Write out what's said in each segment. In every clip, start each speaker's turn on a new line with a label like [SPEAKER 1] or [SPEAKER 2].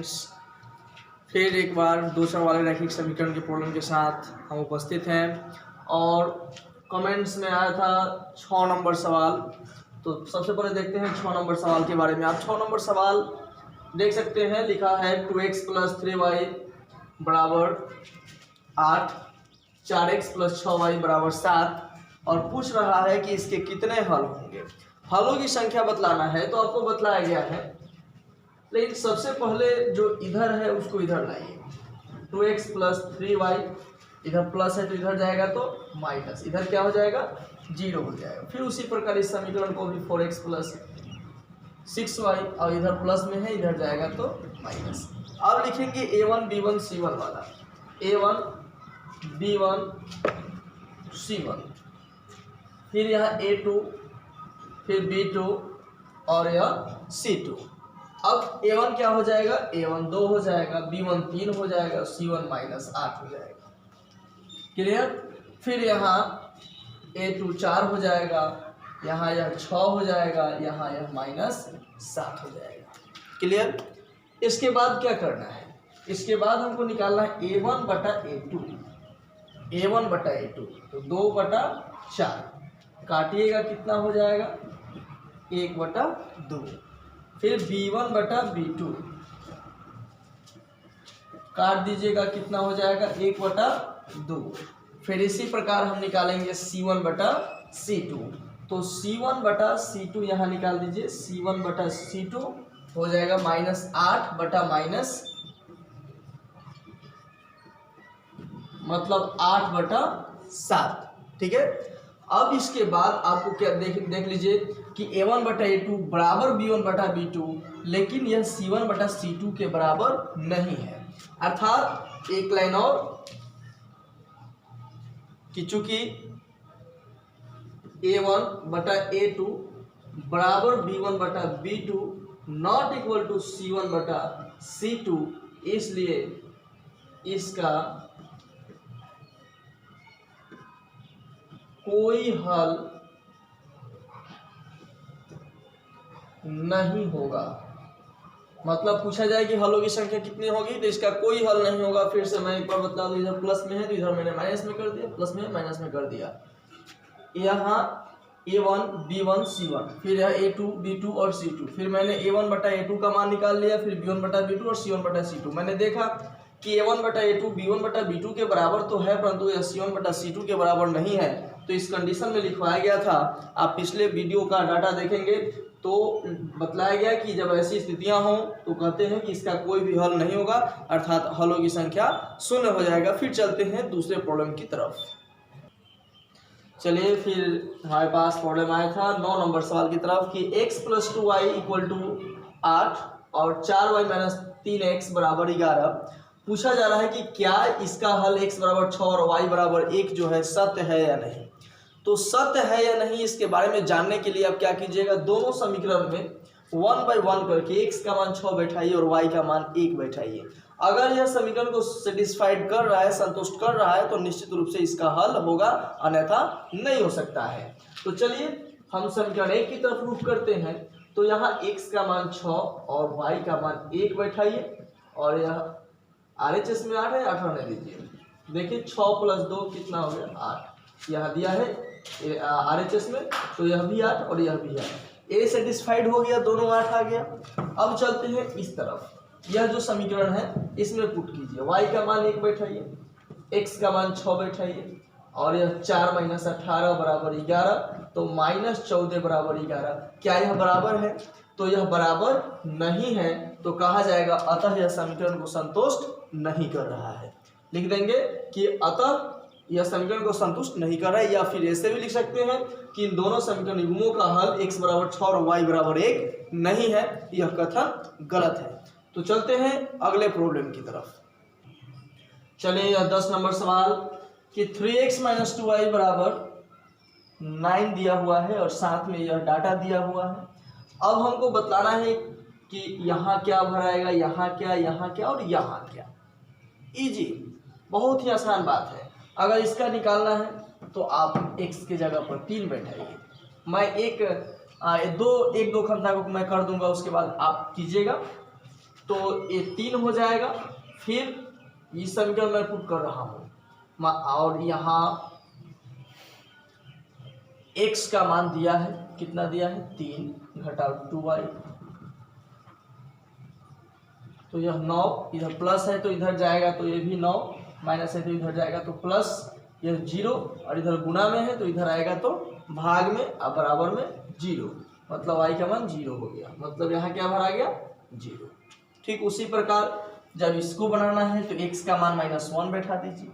[SPEAKER 1] Friends, फिर एक बार दूसरा वाले रैखिक समीकरण के प्रॉब्लम के साथ हम उपस्थित हैं। और कमेंट्स में आया था 6 नंबर सवाल, तो सबसे पहले देखते हैं 6 नंबर सवाल के बारे में। आप 6 नंबर सवाल देख सकते हैं, लिखा है 2x + 3y बराबर 8, 4x + 6y बराबर 7 और पूछ रहा है कि इसके कितने हल होंगे। हलों की संख्या बतलाना है, तो आपको बतलाया गया है, लेकिन सबसे पहले जो इधर है उसको इधर लाइए। 2x + 3y, इधर प्लस है तो इधर जाएगा तो माइनस, इधर क्या हो जाएगा 0 हो जाएगा। फिर उसी प्रकार इस समीकरण को भी 4x + 6y और इधर प्लस में है, इधर जाएगा तो माइनस। अब लिखेंगे a1 b1 c1 वाला, a1 b1 c1, फिर यहाँ a2, फिर b2 और यह c2। अब a1 क्या हो जाएगा, a1 2 हो जाएगा, b1 3 हो जाएगा, c1 -8 हो जाएगा। क्लियर। फिर यहाँ a2 4 हो जाएगा, यहाँ यह 6 हो जाएगा, यहाँ यह -7 हो जाएगा। क्लियर। इसके बाद क्या करना है, इसके बाद हमको निकालना है a1 बटा a2, a1 बटा a2, तो 2 बटा 4, काटिएगा कितना हो जाएगा 1 बटा 2। फिर b1 बटा b2 काट दीजिएगा, कितना हो जाएगा 1 बटा 2। फिर इसी प्रकार हम निकालेंगे c1 बटा c2, तो c1 बटा c2 यहाँ निकाल दीजिए, c1 बटा c2 हो जाएगा -8 बटा माइनस, मतलब 8 बटा 7। ठीक है। अब इसके बाद आपको क्या देख लीजिए कि a1 बटा a2 बराबर b1 बटा b2, लेकिन यह c1 बटा c2 के बराबर नहीं है। अर्थात एक लाइन और कि चूंकि a1 बटा a2 बराबर b1 बटा b2 not equal to c1 बटा c2, इसलिए इसका कोई हल नहीं होगा। मतलब पूछा जाए कि हलों की संख्या कितनी होगी, तो इसका कोई हल नहीं होगा। फिर से मैं एक बार बता दूं, इधर प्लस में है तो इधर मैंने माइनस में कर दिया, प्लस में माइनस में कर दिया। यहाँ a1 b1 c1, फिर यह a2 b2 और c2, फिर मैंने a1 बटा a2 का मान निकाल लिया, फिर b1 बटा b2 और c1 बटा c2। मैंने देखा कि a1 बटा a2 b1 बटा b2 के बराबर तो है, परंतु यह c1 बटा c2 के बराबर नहीं है, तो इस कंडीशन में लिखवाया गया था। आप पिछले वीडियो का डाटा देखेंगे तो बतलाया गया कि जब ऐसी स्थितियां हों तो कहते हैं कि इसका कोई भी हल नहीं होगा, अर्थात हलों की संख्या 0 हो जाएगा। फिर चलते हैं दूसरे प्रॉब्लम की तरफ। चलिए, फिर हमारे पास प्रॉब्लम आया था 9 नंबर सवाल की तरफ कि x + 2y = 8 और 4y - 3x बराबर 11। पूछा जा रहा है कि क्या इसका हल x बराबर 6 और y बराबर 1 जो है सत्य है या नहीं। तो सत्य है या नहीं इसके बारे में जानने के लिए आप क्या कीजिएगा, दोनों समीकरण में 1 बाय 1 करके x का मान 6 बैठाइए और y का मान 1 बैठाइए। अगर यह समीकरण को सेटिस्फाइड कर रहा है, संतुष्ट कर रहा है, तो निश्चित रूप से इसका हल होगा, अन्यथा नहीं हो सकता है। तो चलिए हम समीकरण 1 की तरफ रुख करते हैं। तो यहाँ x का मान 6 और y का मान 1 बैठाइए, और यह RHS में 8 है, 8 रहने दीजिए। देखिए 6 + 2 कितना हो गया 8, यहाँ दिया है RHS में, तो यह भी 8 और यह भी 8। ए सेटिस्फाइड हो गया, दोनों 8 आ गया। अब चलते हैं इस तरफ, यह जो समीकरण है इसमें पुट कीजिए, y का मान 1 बैठाइए, x का मान 6 बैठाइए, और यह 4 - 18 बराबर 11, तो -14 बराबर 11। क्या यह बराबर है, तो यह बराबर नहीं है, तो कहा जाएगा अतः यह समीकरण को संतुष्ट नहीं कर रहा है। लिख देंगे कि अतः यह समीकरण को संतुष्ट नहीं कर रहा है, या फिर ऐसे भी लिख सकते हैं कि इन दोनों समीकरण युग्मों का हल x बराबर 6 और y बराबर 1 नहीं है। यह कथन गलत है। तो चलते हैं अगले प्रॉब्लम की तरफ। चलिए, यह 10 नंबर सवाल कि 3x - 2y बराबर 9 दिया हुआ है और साथ में यह डाटा दिया हुआ है। अब हमको बतलाना है कि यहाँ क्या भराएगा, यहाँ क्या और यहाँ क्या। इजी, बहुत ही आसान बात है। अगर इसका निकालना है तो आप x के जगह पर 3 बैठाइए। मैं एक दो खंडा को मैं कर दूंगा, उसके बाद आप कीजिएगा। तो ये 3 हो जाएगा। फिर इस समीकरण मैं पुट कर रहा हूँ और यहाँ x का मान दिया है, कितना दिया है 3 घटाओ 2y, तो यह 9, इधर प्लस है तो इधर जाएगा तो ये भी 9, माइनस है तो इधर जाएगा तो प्लस, यह 0 और इधर गुना में है तो इधर आएगा तो भाग में और बराबर में 0, मतलब y का मान 0 हो गया। मतलब यहाँ क्या भरा गया 0। ठीक उसी प्रकार जब इसको बनाना है तो x का मान -1 बैठा दीजिए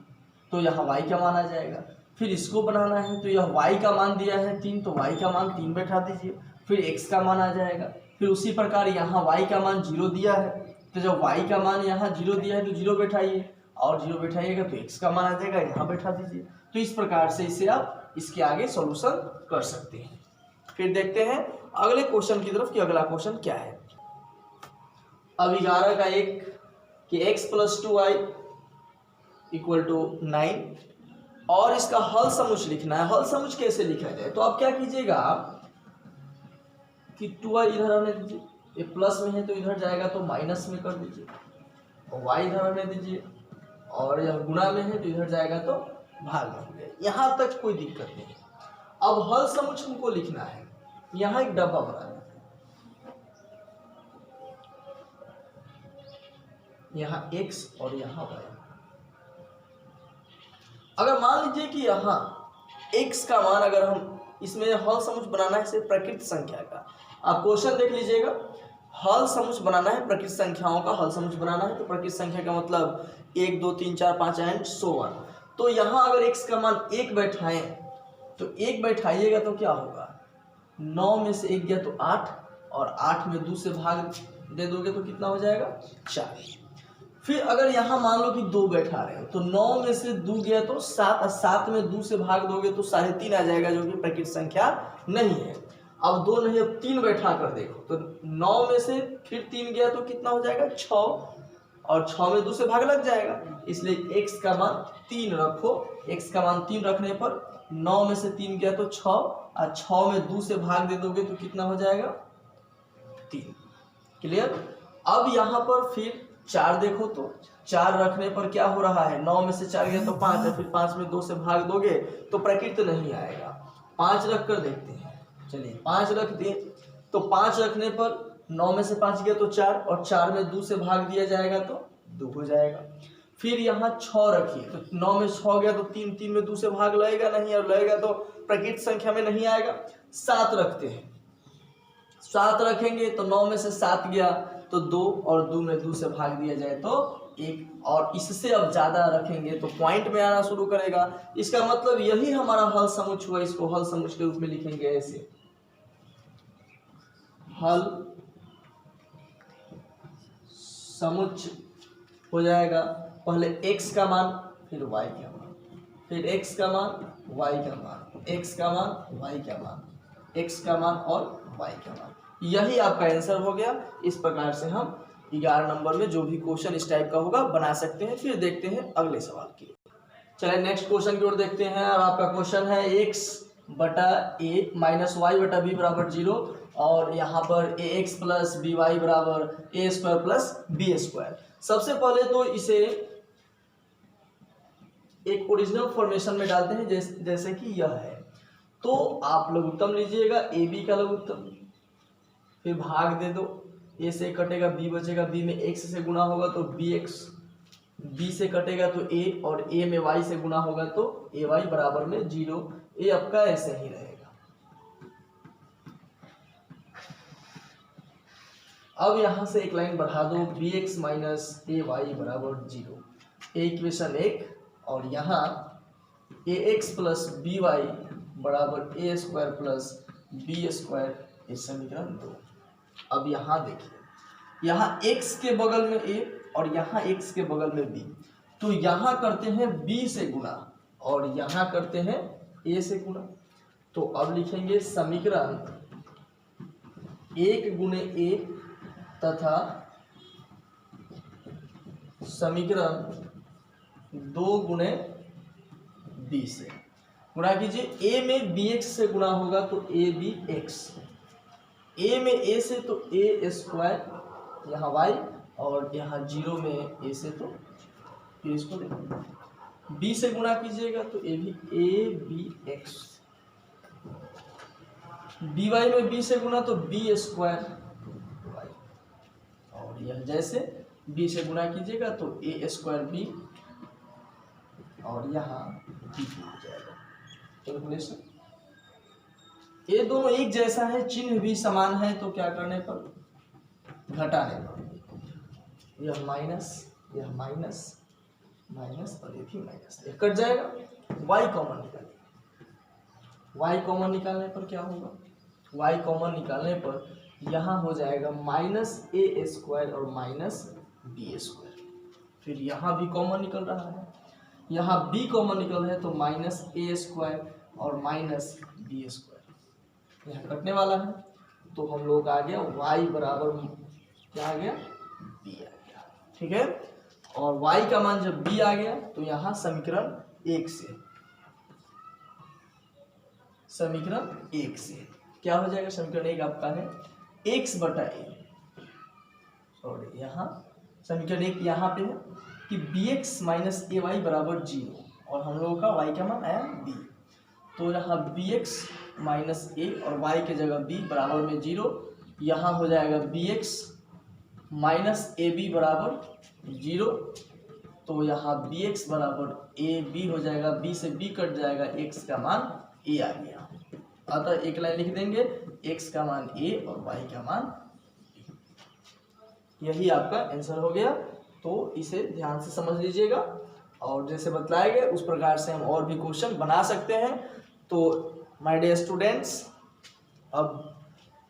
[SPEAKER 1] तो यहाँ y का मान आ जाएगा। फिर इसको बनाना है तो यह y का मान दिया है 3 तो y का मान 3 बैठा दीजिए, फिर x का मान आ जाएगा। फिर उसी प्रकार यहाँ y का मान 0 दिया है तो जब y का मान यहाँ 0 दिया है तो 0 बैठाइए और 0 बैठाइएगा तो x का मान आ जाएगा, यहाँ बैठा दीजिए। तो इस प्रकार से इसे आप इसके आगे सॉल्यूशन कर सकते हैं। फिर देखते हैं अगले क्वेश्चन की तरफ कि अगला क्वेश्चन क्या है। अब 11 का 1 कि x + 2y = 9 और इसका हल समुच्चय लिखना है। हल समुच्चय कैसे लिखा जाए, तो आप क्या कीजिएगा कि 2y इधर आने दीजिए, ये प्लस में है तो इधर जाएगा तो माइनस में कर दीजिए, और y इधर आने दीजिए और यह गुणा में है तो इधर जाएगा तो भाग में। यहाँ तक कोई दिक्कत नहीं। अब हल समुच्चय हमको लिखना है, यहाँ एक डब्बा बनाना है, यहाँ x और यहाँ y। अगर मान लीजिए कि यहाँ x का मान अगर हम इसमें हल समुच्चय बनाना है सिर्फ प्रकृत संख्या का, आप क्वेश्चन देख लीजिएगा। हल समुच्चय बनाना है प्रकृत संख्याओं का, हल समुच्चय बनाना है तो प्रकृत संख्या का मतलब 1 2 3 4 5 एंड सो ऑन। तो यहाँ अगर x का मान 1 बैठाएं तो 1 बैठाइएगा तो क्या होगा, 9 में से 1 गया तो 8 और 8 में 2 से भाग दे दोगे तो कितना हो जाएगा 4। फिर अगर यहाँ मान लो कि 2 बैठा रहे हो तो 9 में से 2 गया तो 7 और 7 में 2 से भाग दोगे तो 3.5 आ जाएगा, जो कि प्रकृत संख्या नहीं है। अब 2 नहीं, अब 3 बैठा कर देखो तो 9 में से फिर 3 गया तो कितना हो जाएगा 6 और 6 में 2 से भाग लग जाएगा, इसलिए x का मान 3 रखो। x का मान 3 रखने पर 9 में से 3 गया तो 6 और 6 में 2 से भाग दे दोगे तो कितना हो जाएगा 3। क्लियर। अब यहाँ पर फिर 4 देखो तो 4 रखने पर क्या हो रहा है, 9 में से 4 गया तो 5 है, फिर 5 में 2 से भाग दोगे तो प्रकृत नहीं आएगा। 5 रख कर देखते हैं, चलिए 5 रख दें तो 5 रखने पर 9 में से 5 गया तो 4 और 4 में 2 से भाग दिया जाएगा तो 2 हो जाएगा। फिर यहाँ 6 रखिए तो 9 में 6 गया तो 3, 3 में 2 से भाग लगेगा नहीं और लगेगा तो प्रकृत संख्या में नहीं आएगा। 7 रखते हैं, 7 रखेंगे तो 9 में से 7 गया तो 2 और 2 में 2 से भाग दिया जाए तो 1, और इससे अब ज़्यादा रखेंगे तो पॉइंट में आना शुरू करेगा। इसका मतलब यही हमारा हल समुच्चय हुआ। इसको हल समुच्चय के रूप में लिखेंगे ऐसे, हल समुच्चय हो जाएगा पहले x का मान फिर y का मान, फिर x का मान y का मान, x का मान y का मान, x का मान और y का मान। यही आपका आंसर हो गया। इस प्रकार से हम 11 नंबर में जो भी क्वेश्चन इस टाइप का होगा बना सकते हैं। फिर देखते हैं अगले सवाल की। चलिए नेक्स्ट क्वेश्चन की ओर देखते हैं। और आपका क्वेश्चन है x बटा a माइनस वाई बटा b बराबर 0 और यहाँ पर ax प्लस बी वाई बराबर a square plus B square. सबसे पहले तो इसे एक ओरिजिनल फॉर्मेशन में डालते हैं, जैसे कि यह है। तो आप लघुत्तम लीजिएगा ए बी का लघुत्तम, फिर भाग दे दो, ए से कटेगा b बचेगा, b में x से गुना होगा तो bx, b से कटेगा तो a और a में y से गुना होगा तो ay बराबर में 0। ये आपका ऐसे ही रहेगा। अब यहां से एक लाइन बढ़ा दो, bx माइनस ay बराबर 0, ये इक्वेशन 1, और यहाँ ax प्लस by बराबर a square plus b square, ये समीकरण 2। अब यहाँ देखिए, यहाँ x के बगल में a और यहाँ x के बगल में b, तो यहाँ करते हैं b से गुणा और यहाँ करते हैं a से गुणा। तो अब लिखेंगे समीकरण 1 गुणे a तथा समीकरण 2 गुणे b से गुणा कीजिए। a में bx से गुणा होगा तो a bx, a में a से तो a स्क्वायर यहाँ y और यहाँ 0 में ए से, तो फिर इसको देखो बी से गुणा कीजिएगा तो A B X, B Y में बी से गुणा तो बी स्क्वायर वाई, और यह जैसे बी से गुणा कीजिएगा तो ए स्क्वायर बी, और यहाँ बी हो जाएगा कैलकुलेशन। ये दोनों एक जैसा है, चिन्ह भी समान है, तो क्या करने पर, घटाने पर, यह माइनस माइनस और ये भी माइनस, ये कट जाएगा। y कॉमन निकालिए, y कॉमन निकालने पर क्या होगा, y कॉमन निकालने पर यहाँ हो जाएगा माइनस ए स्क्वायर और माइनस बी स्क्वायर, फिर यहाँ भी कॉमन निकल रहा है, यहाँ b कॉमन निकल रहा है तो माइनस ए स्क्वायर और माइनस बी स्क्वायर, यहाँ कटने वाला है, तो हम लोग आ गया y बराबर क्या आ गया, b आ गया, ठीक है। और y का मान जब b आ गया तो यहाँ समीकरण 1 से क्या हो जाएगा, समीकरण 1 आपका है x बटा a, और यहाँ समीकरण 1 यहाँ पे है कि bx माइनस ए वाई बराबर 0, और हम लोगों का y का मान आया b, तो यहाँ bx माइनस a और y के जगह b बराबर में 0, यहाँ हो जाएगा bx माइनस ए बी बराबर 0, तो यहाँ bx बराबर ए बी हो जाएगा, b से b कट जाएगा, x का मान a आ गया, अतः एक लाइन लिख देंगे x का मान a और y का मान b, यही आपका आंसर हो गया। तो इसे ध्यान से समझ लीजिएगा, और जैसे बतलाए गए उस प्रकार से हम और भी क्वेश्चन बना सकते हैं। तो माय डियर स्टूडेंट्स, अब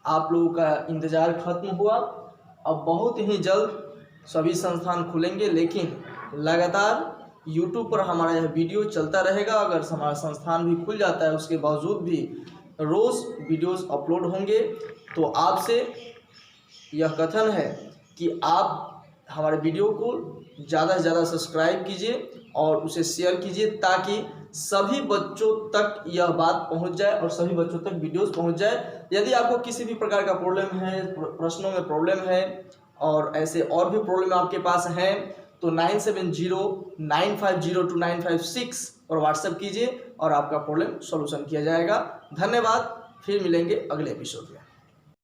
[SPEAKER 1] आप लोगों का इंतज़ार खत्म हुआ, अब बहुत ही जल्द सभी संस्थान खुलेंगे, लेकिन लगातार YouTube पर हमारा यह वीडियो चलता रहेगा। अगर हमारा संस्थान भी खुल जाता है उसके बावजूद भी रोज़ वीडियोस अपलोड होंगे, तो आपसे यह कथन है कि आप हमारे वीडियो को ज़्यादा से ज़्यादा सब्सक्राइब कीजिए और उसे शेयर कीजिए, ताकि सभी बच्चों तक यह बात पहुंच जाए और सभी बच्चों तक वीडियोस पहुंच जाए। यदि आपको किसी भी प्रकार का प्रॉब्लम है, प्रश्नों में प्रॉब्लम है और ऐसे और भी प्रॉब्लम आपके पास हैं, तो 9709502956 पर व्हाट्सएप कीजिए और आपका प्रॉब्लम सॉल्यूशन किया जाएगा। धन्यवाद, फिर मिलेंगे अगले एपिसोड में।